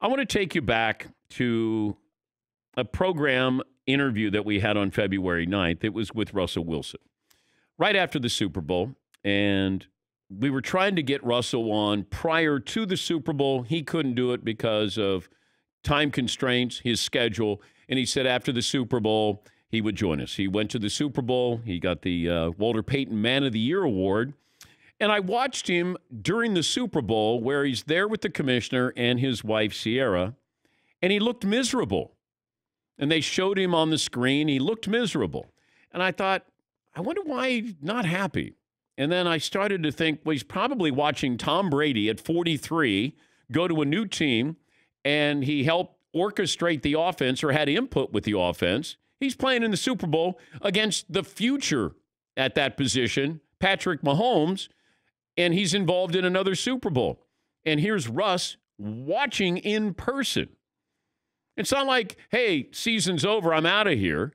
I want to take you back to a program interview that we had on February 9th. It was with Russell Wilson right after the Super Bowl. And we were trying to get Russell on prior to the Super Bowl. He couldn't do it because of time constraints, his schedule. And he said after the Super Bowl, he would join us. He went to the Super Bowl. He got the Walter Payton Man of the Year award. And I watched him during the Super Bowl where he's there with the commissioner and his wife, Sierra, and he looked miserable. And they showed him on the screen. He looked miserable. And I thought, I wonder why he's not happy. And then I started to think, well, he's probably watching Tom Brady at 43 go to a new team, and he helped orchestrate the offense or had input with the offense. He's playing in the Super Bowl against the future at that position, Patrick Mahomes, and he's involved in another Super Bowl. And here's Russ watching in person. It's not like, hey, season's over, I'm out of here.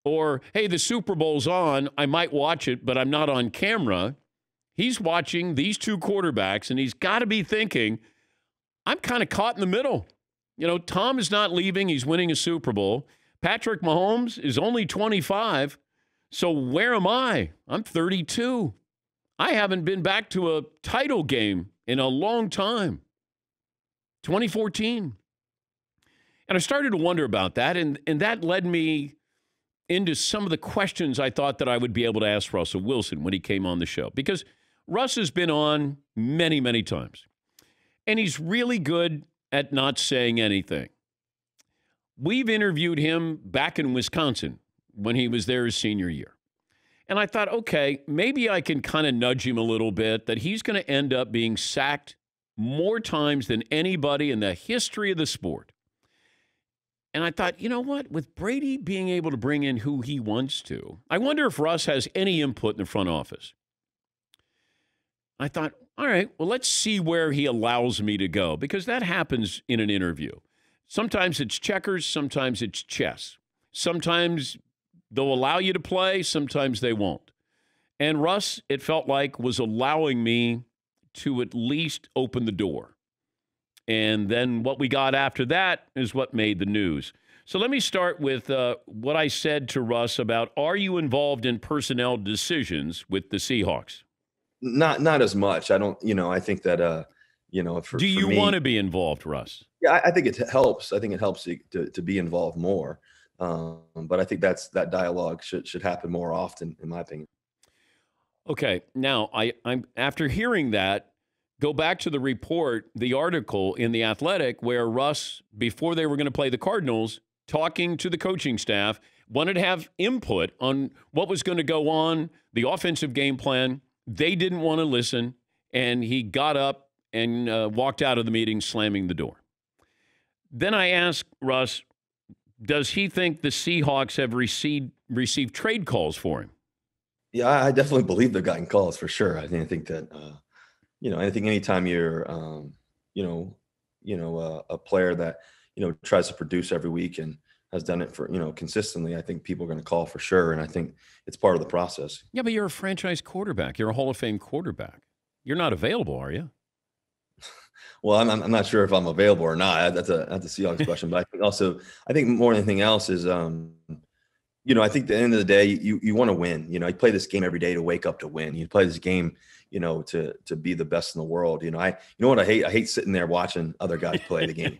Or, hey, the Super Bowl's on, I might watch it, but I'm not on camera. He's watching these two quarterbacks, and he's got to be thinking, I'm kind of caught in the middle. You know, Tom is not leaving. He's winning a Super Bowl. Patrick Mahomes is only 25. So where am I? I'm 32. I haven't been back to a title game in a long time. 2014. And I started to wonder about that, and that led me into some of the questions I thought that I would be able to ask Russell Wilson when he came on the show. Because Russ has been on many, many times. And he's really good at not saying anything. We've interviewed him back in Wisconsin when he was there his senior year. And I thought, okay, maybe I can kind of nudge him a little bit that he's going to end up being sacked more times than anybody in the history of the sport. And I thought, you know what? With Brady being able to bring in who he wants to, I wonder if Russ has any input in the front office. I thought, all right, well, let's see where he allows me to go, because that happens in an interview. Sometimes it's checkers, sometimes it's chess. Sometimes they'll allow you to play, sometimes they won't. And Russ, it felt like, was allowing me to at least open the door. And then what we got after that is what made the news. So let me start with what I said to Russ about, are you involved in personnel decisions with the Seahawks? Not as much. I don't, I think that, Do you want to be involved, Russ? Yeah, I think it helps. I think it helps to be involved more. But I think that dialogue should happen more often, in my opinion. Okay. Now, I'm after hearing that, go back to the report, the article in The Athletic, where Russ, before they were going to play the Cardinals, talking to the coaching staff, wanted to have input on what was going to go on, the offensive game plan. They didn't want to listen, and he got up and walked out of the meeting slamming the door. Then I asked Russ, does he think the Seahawks have received trade calls for him? Yeah, I definitely believe they've gotten calls for sure. I think that I think anytime you're a player that tries to produce every week and has done it for consistently, I think people are going to call for sure, and I think it's part of the process. Yeah, but you're a franchise quarterback. You're a Hall of Fame quarterback. You're not available, are you? Well, I'm not sure if I'm available or not. That's a Seahawks question, but I think more than anything else is I think at the end of the day, you want to win. You play this game every day to wake up to win. You play this game, to be the best in the world. What I hate? I hate sitting there watching other guys play the game.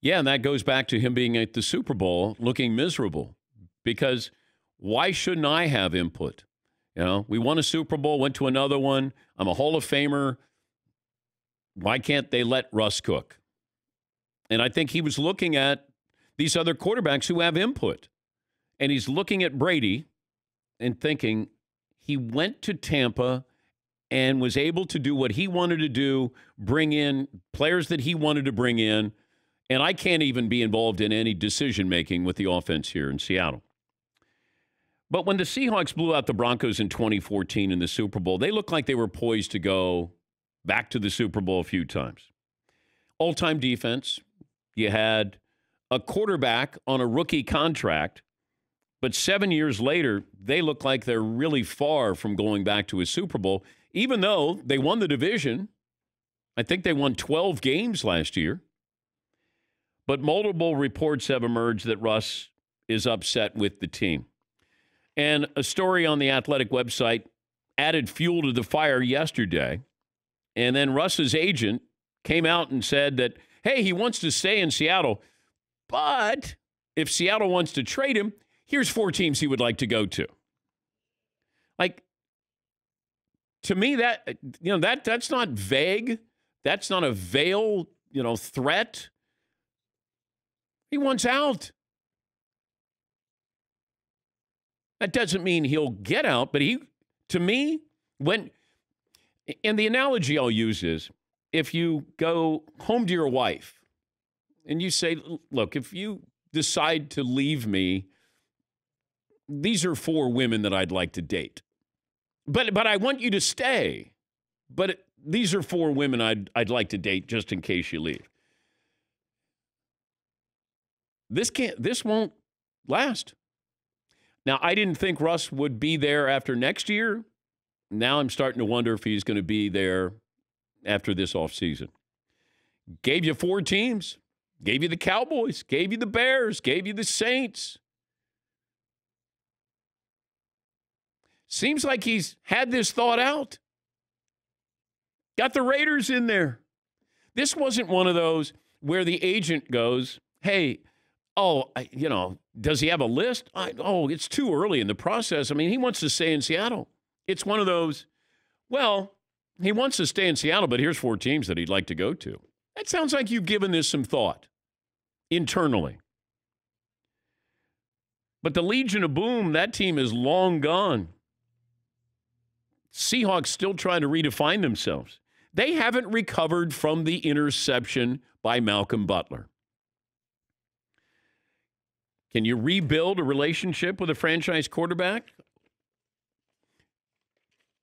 Yeah, and that goes back to him being at the Super Bowl looking miserable, because why shouldn't I have input? We won a Super Bowl, went to another one. I'm a Hall of Famer. Why can't they let Russ cook? And I think he was looking at these other quarterbacks who have input. And he's looking at Brady and thinking he went to Tampa and was able to do what he wanted to do, bring in players that he wanted to bring in, and I can't even be involved in any decision-making with the offense here in Seattle. But when the Seahawks blew out the Broncos in 2014 in the Super Bowl, they looked like they were poised to go back to the Super Bowl a few times. All-time defense. You had a quarterback on a rookie contract, but 7 years later, they look like they're really far from going back to a Super Bowl, even though they won the division. I think they won 12 games last year. But multiple reports have emerged that Russ is upset with the team. And a story on the Athletic website added fuel to the fire yesterday. And then Russ's agent came out and said that, hey, he wants to stay in Seattle, but if Seattle wants to trade him, here's 4 teams he would like to go to. Like, to me, that's not vague. That's not a veiled, threat. He wants out. That doesn't mean he'll get out, but to me, and the analogy I'll use is, if you go home to your wife and you say, look, if you decide to leave me, these are 4 women that I'd like to date. But I want you to stay. But these are 4 women I'd like to date just in case you leave. This won't last. Now, I didn't think Russ would be there after next year. Now I'm starting to wonder if he's going to be there after this offseason. Gave you 4 teams. Gave you the Cowboys. Gave you the Bears. Gave you the Saints. Seems like he's had this thought out. Got the Raiders in there. This wasn't one of those where the agent goes, hey, does he have a list? It's too early in the process. I mean, he wants to stay in Seattle. It's one of those, well, he wants to stay in Seattle, but here's 4 teams that he'd like to go to. That sounds like you've given this some thought internally. But the Legion of Boom, that team is long gone. Seahawks still trying to redefine themselves. They haven't recovered from the interception by Malcolm Butler. Can you rebuild a relationship with a franchise quarterback?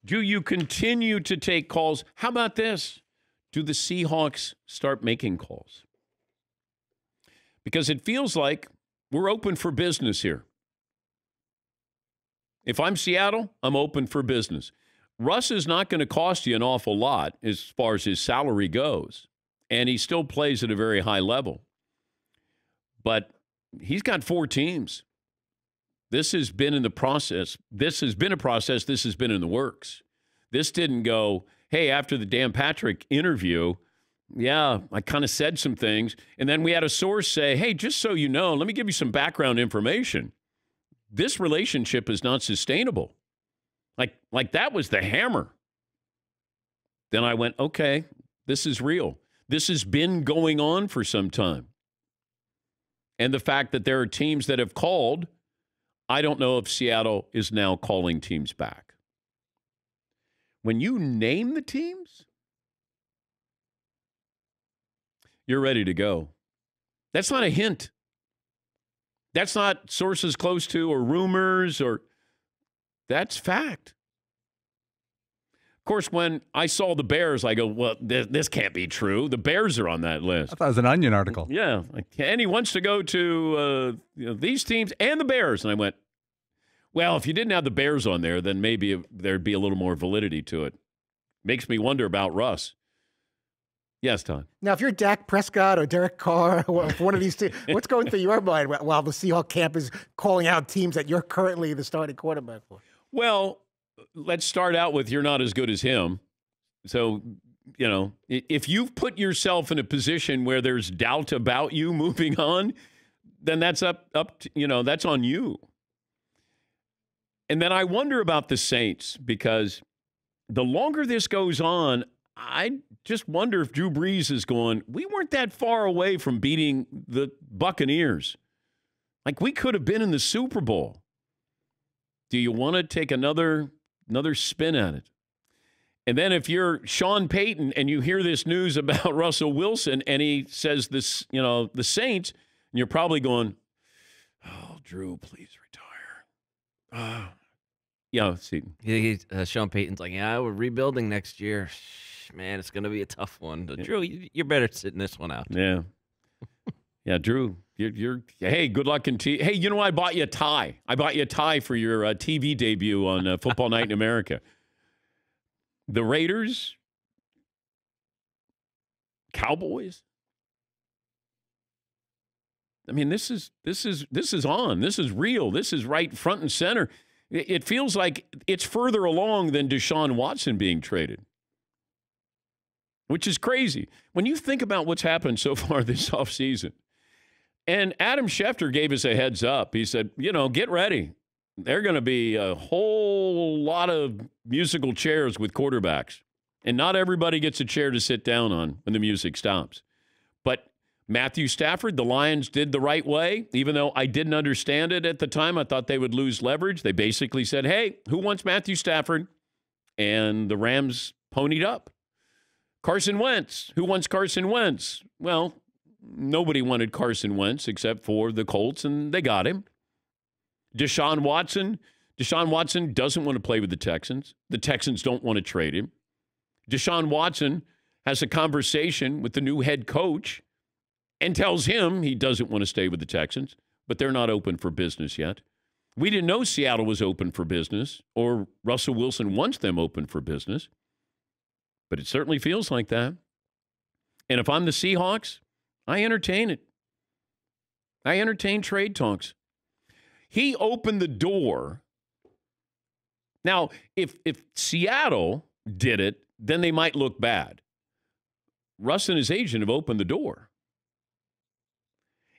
Do you continue to take calls? How about this? Do the Seahawks start making calls? Because it feels like we're open for business here. If I'm Seattle, I'm open for business. Russ is not going to cost you an awful lot as far as his salary goes, and he still plays at a very high level. But he's got 4 teams. This has been in the process. This has been a process. This has been in the works. This didn't go, hey, after the Dan Patrick interview, yeah, I kind of said some things. And then we had a source say, hey, just so you know, let me give you some background information. This relationship is not sustainable. Like that was the hammer. Then I went, okay, this is real. This has been going on for some time. And the fact that there are teams that have called, I don't know if Seattle is now calling teams back. When you name the teams, you're ready to go. That's not a hint. That's not sources close to or rumors that's fact. Of course, when I saw the Bears, I go, well, this can't be true. The Bears are on that list. I thought it was an Onion article. Yeah. And he wants to go to these teams and the Bears. And I went, well, if you didn't have the Bears on there, then maybe there'd be a little more validity to it. Makes me wonder about Russ. Yes, Todd. Now, if you're Dak Prescott or Derek Carr or one of these two, what's going through your mind while the Seahawks camp is calling out teams that you're currently the starting quarterback for? Well, let's start out with you're not as good as him. So, if you've put yourself in a position where there's doubt about you moving on, then that's up to, that's on you. And then I wonder about the Saints because the longer this goes on, I just wonder if Drew Brees is going, we weren't that far away from beating the Buccaneers. Like, we could have been in the Super Bowl. Do you want to take another spin at it? And then if you're Sean Payton and you hear this news about Russell Wilson and he says this, the Saints, and you're probably going, oh, Drew, please retire. See. Sean Payton's like, yeah, we're rebuilding next year. Man, it's going to be a tough one. Drew, you're better sitting this one out. Yeah. Yeah, Drew, hey, good luck in Hey, you know what? I bought you a tie. I bought you a tie for your TV debut on Football Night in America. The Raiders, Cowboys. I mean, this is on. This is real. This is right front and center. It feels like it's further along than Deshaun Watson being traded, which is crazy. When you think about what's happened so far this offseason, and Adam Schefter gave us a heads up. He said, get ready. There are going to be a whole lot of musical chairs with quarterbacks, and not everybody gets a chair to sit down on when the music stops. But Matthew Stafford, the Lions did the right way. Even though I didn't understand it at the time, I thought they would lose leverage. They basically said, hey, who wants Matthew Stafford? And the Rams ponied up. Carson Wentz. Who wants Carson Wentz? Well, nobody wanted Carson Wentz except for the Colts, and they got him. Deshaun Watson. Deshaun Watson doesn't want to play with the Texans. The Texans don't want to trade him. Deshaun Watson has a conversation with the new head coach and tells him he doesn't want to stay with the Texans, but they're not open for business yet. We didn't know Seattle was open for business or Russell Wilson wants them open for business, but it certainly feels like that. And if I'm the Seahawks, I entertain it. I entertain trade talks. He opened the door. Now, if Seattle did it, then they might look bad. Russ and his agent have opened the door.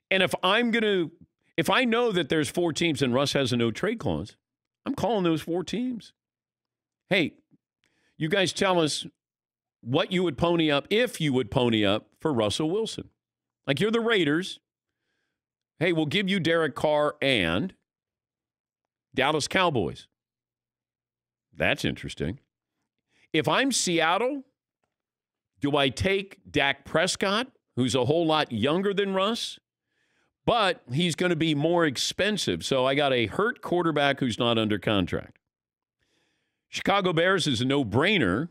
And if I know that there's 4 teams and Russ has a no trade clause, I'm calling those 4 teams. Hey, you guys tell us what you would pony up, if you would pony up for Russell Wilson. Like, you're the Raiders. Hey, we'll give you Derek Carr and Dallas Cowboys. That's interesting. If I'm Seattle, do I take Dak Prescott, who's a whole lot younger than Russ? But he's going to be more expensive. So I got a hurt quarterback who's not under contract. Chicago Bears is a no-brainer.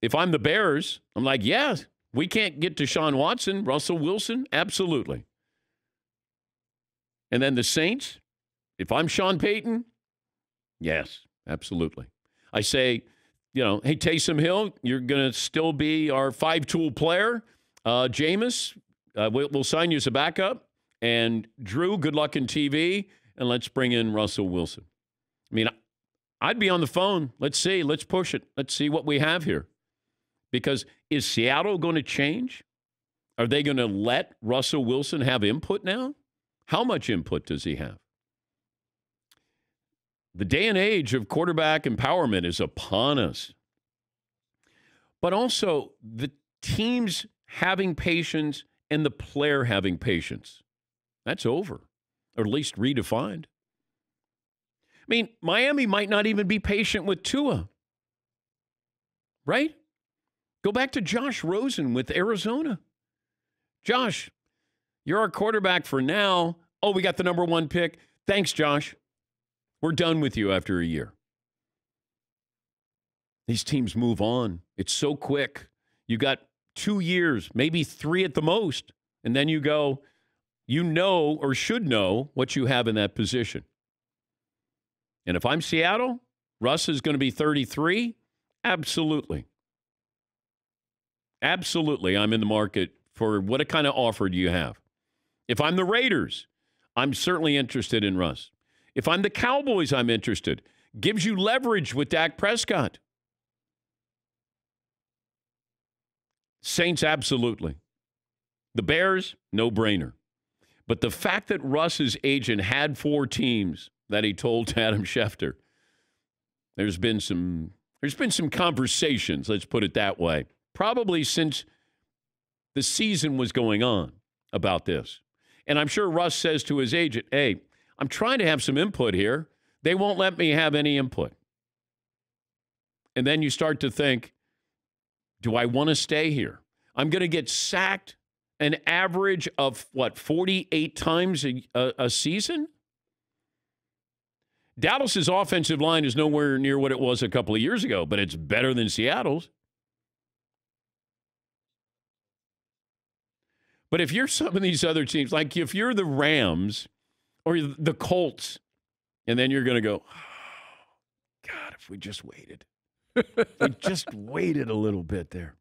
If I'm the Bears, I'm like, yeah, we can't get Deshaun Watson, Russell Wilson, absolutely. And then the Saints, if I'm Sean Payton, yes, absolutely. I say, hey, Taysom Hill, you're going to still be our 5-tool player. Jameis, we'll sign you as a backup. And Drew, good luck in TV, and let's bring in Russell Wilson. I mean, I'd be on the phone. Let's see. Let's push it. Let's see what we have here. Because is Seattle going to change? Are they going to let Russell Wilson have input now? How much input does he have? The day and age of quarterback empowerment is upon us. But also the teams having patience and the player having patience. That's over, or at least redefined. I mean, Miami might not even be patient with Tua, right? Go back to Josh Rosen with Arizona. Josh, you're our quarterback for now. Oh, we got the number 1 pick. Thanks, Josh. We're done with you after a year. These teams move on. It's so quick. You got 2 years, maybe 3 at the most, and then you go, or should know what you have in that position. And if I'm Seattle, Russ is going to be 33. Absolutely. Absolutely. I'm in the market for what kind of offer do you have? If I'm the Raiders, I'm certainly interested in Russ. If I'm the Cowboys, I'm interested. Gives you leverage with Dak Prescott. Saints, absolutely. The Bears, no brainer. But the fact that Russ's agent had 4 teams that he told Adam Schefter, there's been some conversations, let's put it that way, probably since the season was going on about this. And I'm sure Russ says to his agent, hey, I'm trying to have some input here. They won't let me have any input. And then you start to think, do I want to stay here? I'm going to get sacked an average of, 48 times a season? Dallas's offensive line is nowhere near what it was a couple of years ago, but it's better than Seattle's. But if you're some of these other teams, like if you're the Rams or the Colts, and then you're going to go, oh, God, if we just waited. If we just waited a little bit there.